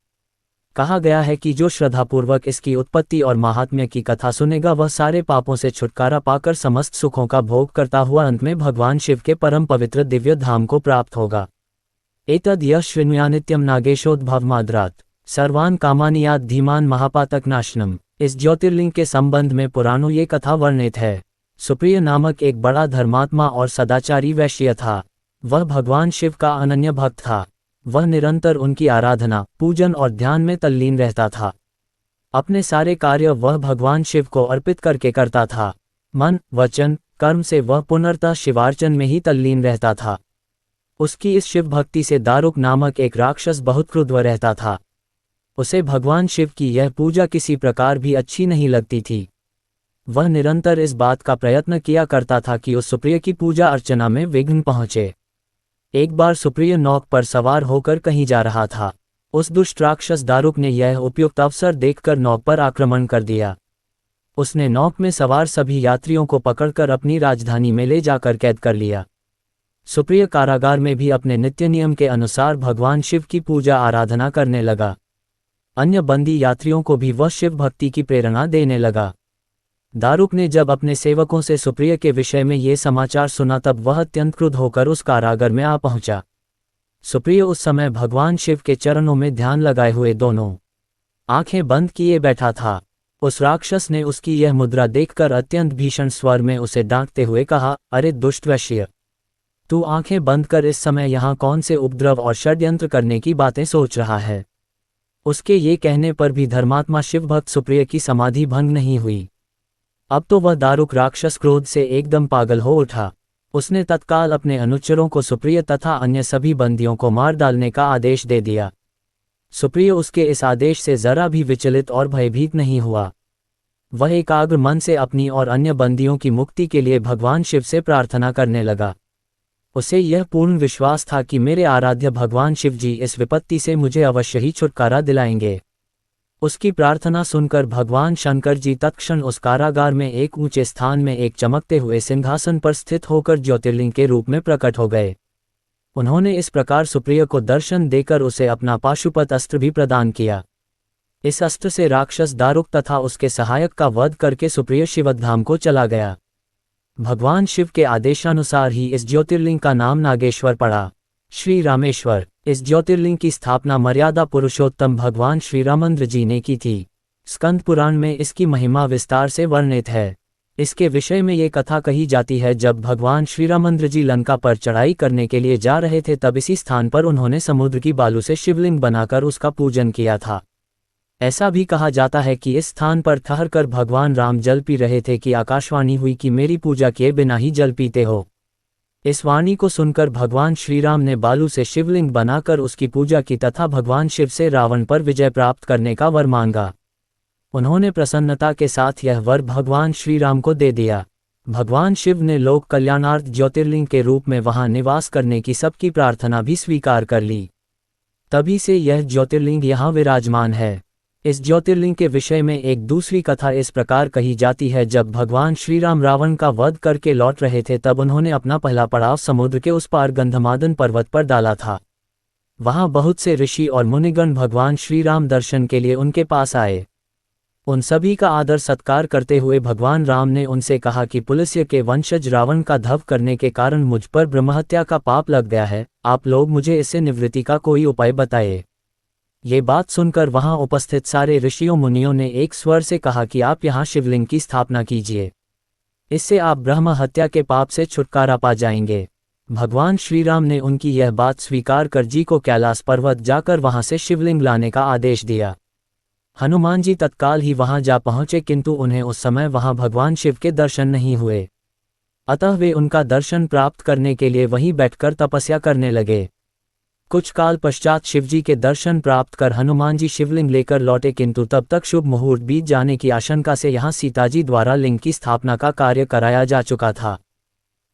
कहा गया है कि जो श्रद्धापूर्वक इसकी उत्पत्ति और महात्म्य की कथा सुनेगा वह सारे पापों से छुटकारा पाकर समस्त सुखों का भोग करता हुआ अंत में भगवान शिव के परम पवित्र दिव्य धाम को प्राप्त होगा। एतद् यः शृणुयानित्यं नागेशोद्भवमाद्रात् सर्वान् कामानियात् धीमान् महापातकनाशनम्। इस ज्योतिर्लिंग के संबंध में पुराणों ये कथा वर्णित है। सुप्रिय नामक एक बड़ा धर्मात्मा और सदाचारी वैश्य था। वह भगवान शिव का अनन्य भक्त था। वह निरंतर उनकी आराधना, पूजन और ध्यान में तल्लीन रहता था। अपने सारे कार्य वह भगवान शिव को अर्पित करके करता था। मन, वचन, कर्म से वह पुनर्तः शिवार्चन में ही तल्लीन रहता था। उसकी इस शिव भक्ति से दारुक नामक एक राक्षस बहुत क्रुद्ध रहता था। उसे भगवान शिव की यह पूजा किसी प्रकार भी अच्छी नहीं लगती थी। वह निरंतर इस बात का प्रयत्न किया करता था कि उस सुप्रिय की पूजा अर्चना में विघ्न पहुंचे। एक बार सुप्रिय नौक पर सवार होकर कहीं जा रहा था। उस दुष्ट राक्षस दारुक ने यह उपयुक्त अवसर देखकर नौक पर आक्रमण कर दिया। उसने नौक में सवार सभी यात्रियों को पकड़कर अपनी राजधानी में ले जाकर कैद कर लिया। सुप्रिय कारागार में भी अपने नित्य नियम के अनुसार भगवान शिव की पूजा आराधना करने लगा। अन्य बंदी यात्रियों को भी वह शिव भक्ति की प्रेरणा देने लगा। दारुक ने जब अपने सेवकों से सुप्रिय के विषय में ये समाचार सुना तब वह अत्यंत क्रुद्ध होकर उस कारागार में आ पहुंचा। सुप्रिय उस समय भगवान शिव के चरणों में ध्यान लगाए हुए दोनों आंखें बंद किए बैठा था। उस राक्षस ने उसकी यह मुद्रा देखकर अत्यंत भीषण स्वर में उसे डांटते हुए कहा, अरे दुष्ट वैश्य, तू आंखें बंद कर इस समय यहाँ कौन से उपद्रव और षड्यंत्र करने की बातें सोच रहा है। उसके ये कहने पर भी धर्मात्मा शिवभक्त सुप्रिय की समाधि भंग नहीं हुई। अब तो वह दारुक राक्षस क्रोध से एकदम पागल हो उठा। उसने तत्काल अपने अनुचरों को सुप्रिय तथा अन्य सभी बंदियों को मार डालने का आदेश दे दिया। सुप्रिय उसके इस आदेश से जरा भी विचलित और भयभीत नहीं हुआ। वह एकाग्र मन से अपनी और अन्य बंदियों की मुक्ति के लिए भगवान शिव से प्रार्थना करने लगा। उसे यह पूर्ण विश्वास था कि मेरे आराध्य भगवान शिव जी इस विपत्ति से मुझे अवश्य ही छुटकारा दिलाएंगे। उसकी प्रार्थना सुनकर भगवान शंकर जी तत्क्षण उस कारागार में एक ऊंचे स्थान में एक चमकते हुए सिंहासन पर स्थित होकर ज्योतिर्लिंग के रूप में प्रकट हो गए। उन्होंने इस प्रकार सुप्रिय को दर्शन देकर उसे अपना पाशुपत अस्त्र भी प्रदान किया। इस अस्त्र से राक्षस दारुक तथा उसके सहायक का वध करके सुप्रिय शिवधाम को चला गया। भगवान शिव के आदेशानुसार ही इस ज्योतिर्लिंग का नाम नागेश्वर पड़ा। श्री रामेश्वर। इस ज्योतिर्लिंग की स्थापना मर्यादा पुरुषोत्तम भगवान श्री रामचंद्र जी ने की थी। स्कंद पुराण में इसकी महिमा विस्तार से वर्णित है। इसके विषय में ये कथा कही जाती है, जब भगवान श्री रामचंद्र जी लंका पर चढ़ाई करने के लिए जा रहे थे तब इसी स्थान पर उन्होंने समुद्र की बालू से शिवलिंग बनाकर उसका पूजन किया था। ऐसा भी कहा जाता है कि इस स्थान पर ठहरकर भगवान राम जल पी रहे थे कि आकाशवाणी हुई कि मेरी पूजा किए बिना ही जल पीते हो। इस वाणी को सुनकर भगवान श्रीराम ने बालू से शिवलिंग बनाकर उसकी पूजा की तथा भगवान शिव से रावण पर विजय प्राप्त करने का वर मांगा। उन्होंने प्रसन्नता के साथ यह वर भगवान श्रीराम को दे दिया। भगवान शिव ने लोक कल्याणार्थ ज्योतिर्लिंग के रूप में वहां निवास करने की सबकी प्रार्थना भी स्वीकार कर ली। तभी से यह ज्योतिर्लिंग यहाँ विराजमान है। इस ज्योतिर्लिंग के विषय में एक दूसरी कथा इस प्रकार कही जाती है, जब भगवान श्रीराम रावण का वध करके लौट रहे थे तब उन्होंने अपना पहला पड़ाव समुद्र के उस पार गंधमादन पर्वत पर डाला था। वहां बहुत से ऋषि और मुनिगण भगवान श्रीराम दर्शन के लिए उनके पास आए। उन सभी का आदर सत्कार करते हुए भगवान राम ने उनसे कहा कि पुलस्त्य के वंशज रावण का धव करने के कारण मुझ पर ब्रह्महत्या का पाप लग गया है। आप लोग मुझे इससे निवृत्ति का कोई उपाय बताइए। ये बात सुनकर वहां उपस्थित सारे ऋषियों मुनियों ने एक स्वर से कहा कि आप यहाँ शिवलिंग की स्थापना कीजिए, इससे आप ब्रह्म हत्या के पाप से छुटकारा पा जाएंगे। भगवान श्रीराम ने उनकी यह बात स्वीकार कर जी को कैलाश पर्वत जाकर वहां से शिवलिंग लाने का आदेश दिया। हनुमान जी तत्काल ही वहां जा पहुंचे, किंतु उन्हें उस समय वहां भगवान शिव के दर्शन नहीं हुए। अतः वे उनका दर्शन प्राप्त करने के लिए वहीं बैठकर तपस्या करने लगे। कुछ काल पश्चात शिवजी के दर्शन प्राप्त कर हनुमान जी शिवलिंग लेकर लौटे, किंतु तब तक शुभ मुहूर्त बीत जाने की आशंका से यहाँ सीताजी द्वारा लिंग की स्थापना का कार्य कराया जा चुका था।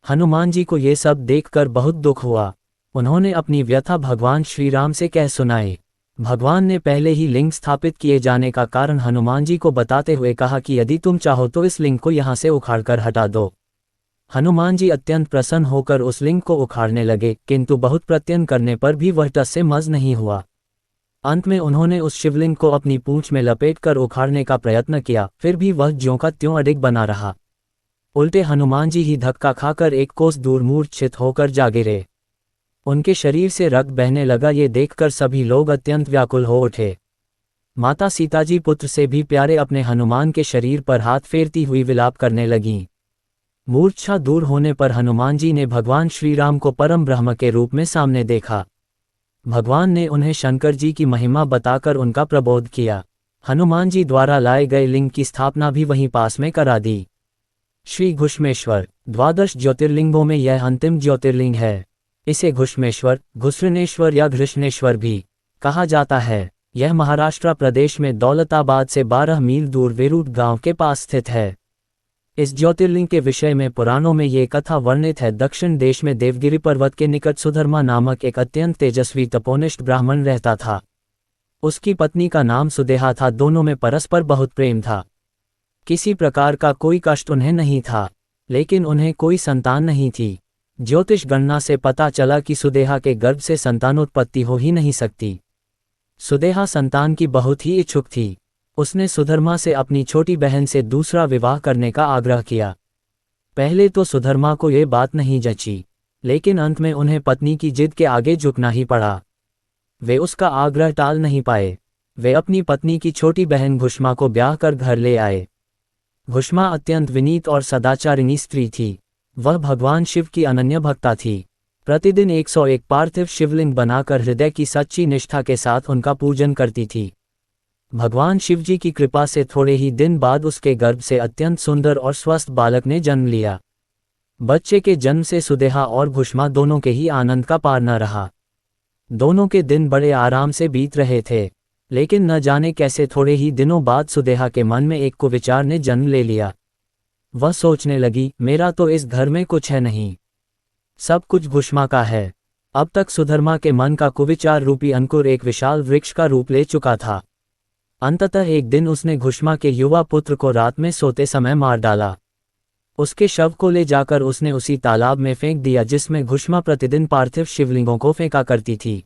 हनुमान जी को ये सब देखकर बहुत दुख हुआ। उन्होंने अपनी व्यथा भगवान श्रीराम से कह सुनाई। भगवान ने पहले ही लिंग स्थापित किए जाने का कारण हनुमान जी को बताते हुए कहा कि यदि तुम चाहो तो इस लिंग को यहाँ से उखाड़कर हटा दो। हनुमान जी अत्यंत प्रसन्न होकर उस लिंग को उखाड़ने लगे, किंतु बहुत प्रयत्न करने पर भी वह टस से मस नहीं हुआ। अंत में उन्होंने उस शिवलिंग को अपनी पूंछ में लपेटकर उखाड़ने का प्रयत्न किया, फिर भी वह ज्यों का त्यों अडिग बना रहा। उल्टे हनुमान जी ही धक्का खाकर एक कोस दूर मूर्छित होकर जा गिरे। उनके शरीर से रक्त बहने लगा। ये देखकर सभी लोग अत्यंत व्याकुल हो उठे। माता सीताजी पुत्र से भी प्यारे अपने हनुमान के शरीर पर हाथ फेरती हुई विलाप करने लगीं। मूर्छा दूर होने पर हनुमान जी ने भगवान श्रीराम को परम ब्रह्म के रूप में सामने देखा। भगवान ने उन्हें शंकर जी की महिमा बताकर उनका प्रबोध किया। हनुमान जी द्वारा लाए गए लिंग की स्थापना भी वहीं पास में करा दी। श्री घुश्मेश्वर। द्वादश ज्योतिर्लिंगों में यह अंतिम ज्योतिर्लिंग है। इसे घुश्मेश्वर, घुस्रनेश्वर या घृष्णेश्वर भी कहा जाता है। यह महाराष्ट्र प्रदेश में दौलताबाद से 12 मील दूर वेरूट गांव के पास स्थित है। इस ज्योतिर्लिंग के विषय में पुराणों में ये कथा वर्णित है। दक्षिण देश में देवगिरी पर्वत के निकट सुधर्मा नामक एक अत्यंत तेजस्वी तपोनिष्ठ ब्राह्मण रहता था। उसकी पत्नी का नाम सुदेहा था। दोनों में परस्पर बहुत प्रेम था। किसी प्रकार का कोई कष्ट उन्हें नहीं था, लेकिन उन्हें कोई संतान नहीं थी। ज्योतिष गणना से पता चला कि सुदेहा के गर्भ से संतानोत्पत्ति हो ही नहीं सकती। सुदेहा संतान की बहुत ही इच्छुक थी। उसने सुधर्मा से अपनी छोटी बहन से दूसरा विवाह करने का आग्रह किया। पहले तो सुधर्मा को ये बात नहीं जची, लेकिन अंत में उन्हें पत्नी की जिद के आगे झुकना ही पड़ा। वे उसका आग्रह टाल नहीं पाए। वे अपनी पत्नी की छोटी बहन घुष्मा को ब्याह कर घर ले आए। घुष्मा अत्यंत विनीत और सदाचारिणी स्त्री थी। वह भगवान शिव की अनन्य भक्ता थी। प्रतिदिन 101 पार्थिव शिवलिंग बनाकर हृदय की सच्ची निष्ठा के साथ उनका पूजन करती थी। भगवान शिवजी की कृपा से थोड़े ही दिन बाद उसके गर्भ से अत्यंत सुंदर और स्वस्थ बालक ने जन्म लिया। बच्चे के जन्म से सुदेहा और घुष्मा दोनों के ही आनंद का पार न रहा। दोनों के दिन बड़े आराम से बीत रहे थे, लेकिन न जाने कैसे थोड़े ही दिनों बाद सुदेहा के मन में एक कुविचार ने जन्म ले लिया। वह सोचने लगी, मेरा तो इस घर में कुछ है नहीं, सब कुछ घुष्मा का है। अब तक सुधर्मा के मन का कुविचार रूपी अंकुर एक विशाल वृक्ष का रूप ले चुका था। अंततः एक दिन उसने घुष्मा के युवा पुत्र को रात में सोते समय मार डाला। उसके शव को ले जाकर उसने उसी तालाब में फेंक दिया जिसमें घुष्मा प्रतिदिन पार्थिव शिवलिंगों को फेंका करती थी।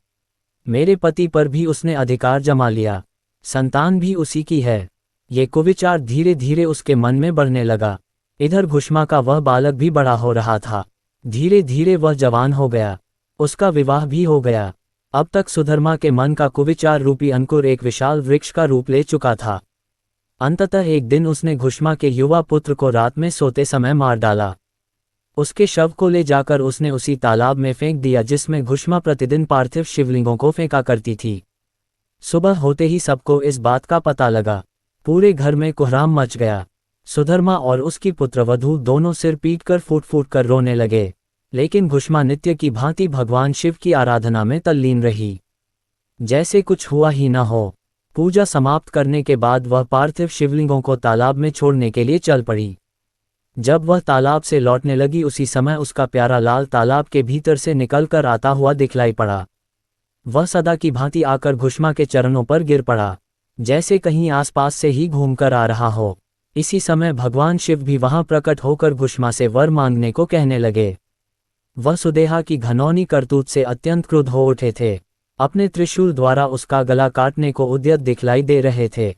मेरे पति पर भी उसने अधिकार जमा लिया, संतान भी उसी की है। ये कुविचार धीरे धीरे उसके मन में बढ़ने लगा। इधर घुष्मा का वह बालक भी बड़ा हो रहा था। धीरे धीरे वह जवान हो गया, उसका विवाह भी हो गया। अब तक सुधर्मा के मन का कुविचार रूपी अंकुर एक विशाल वृक्ष का रूप ले चुका था। अंततः एक दिन उसने घुष्मा के युवा पुत्र को रात में सोते समय मार डाला। उसके शव को ले जाकर उसने उसी तालाब में फेंक दिया जिसमें घुष्मा प्रतिदिन पार्थिव शिवलिंगों को फेंका करती थी। सुबह होते ही सबको इस बात का पता लगा। पूरे घर में कोहराम मच गया। सुधर्मा और उसकी पुत्रवधू दोनों सिर पीटकर फूट फूट कर रोने लगे, लेकिन घुष्मा नित्य की भांति भगवान शिव की आराधना में तल्लीन रही, जैसे कुछ हुआ ही न हो। पूजा समाप्त करने के बाद वह पार्थिव शिवलिंगों को तालाब में छोड़ने के लिए चल पड़ी। जब वह तालाब से लौटने लगी उसी समय उसका प्यारा लाल तालाब के भीतर से निकलकर आता हुआ दिखलाई पड़ा। वह सदा की भांति आकर घुष्मा के चरणों पर गिर पड़ा, जैसे कहीं आसपास से ही घूमकर आ रहा हो। इसी समय भगवान शिव भी वहां प्रकट होकर घुष्मा से वर मांगने को कहने लगे। वह सुदेहा की घनौनी करतूत से अत्यंत क्रुद्ध हो उठे थे। अपने त्रिशूल द्वारा उसका गला काटने को उद्यत दिखलाई दे रहे थे।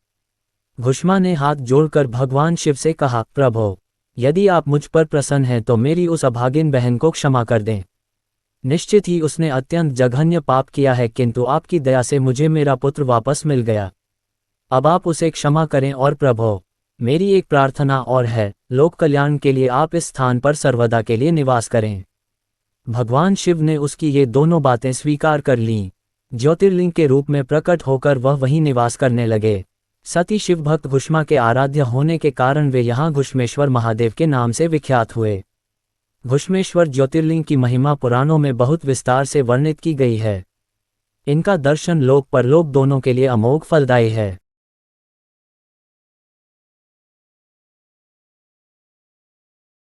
घुष्मा ने हाथ जोड़कर भगवान शिव से कहा, प्रभो, यदि आप मुझ पर प्रसन्न हैं तो मेरी उस अभागिन बहन को क्षमा कर दें। निश्चित ही उसने अत्यंत जघन्य पाप किया है, किंतु आपकी दया से मुझे मेरा पुत्र वापस मिल गया। अब आप उसे क्षमा करें और प्रभो, मेरी एक प्रार्थना और है, लोक कल्याण के लिए आप इस स्थान पर सर्वदा के लिए निवास करें। भगवान शिव ने उसकी ये दोनों बातें स्वीकार कर लीं। ज्योतिर्लिंग के रूप में प्रकट होकर वह वहीं निवास करने लगे। सती शिव भक्त घुष्मा के आराध्य होने के कारण वे यहाँ घुष्मेश्वर महादेव के नाम से विख्यात हुए। घुष्मेश्वर ज्योतिर्लिंग की महिमा पुराणों में बहुत विस्तार से वर्णित की गई है। इनका दर्शन लोक परलोक दोनों के लिए अमोघ फलदायी है।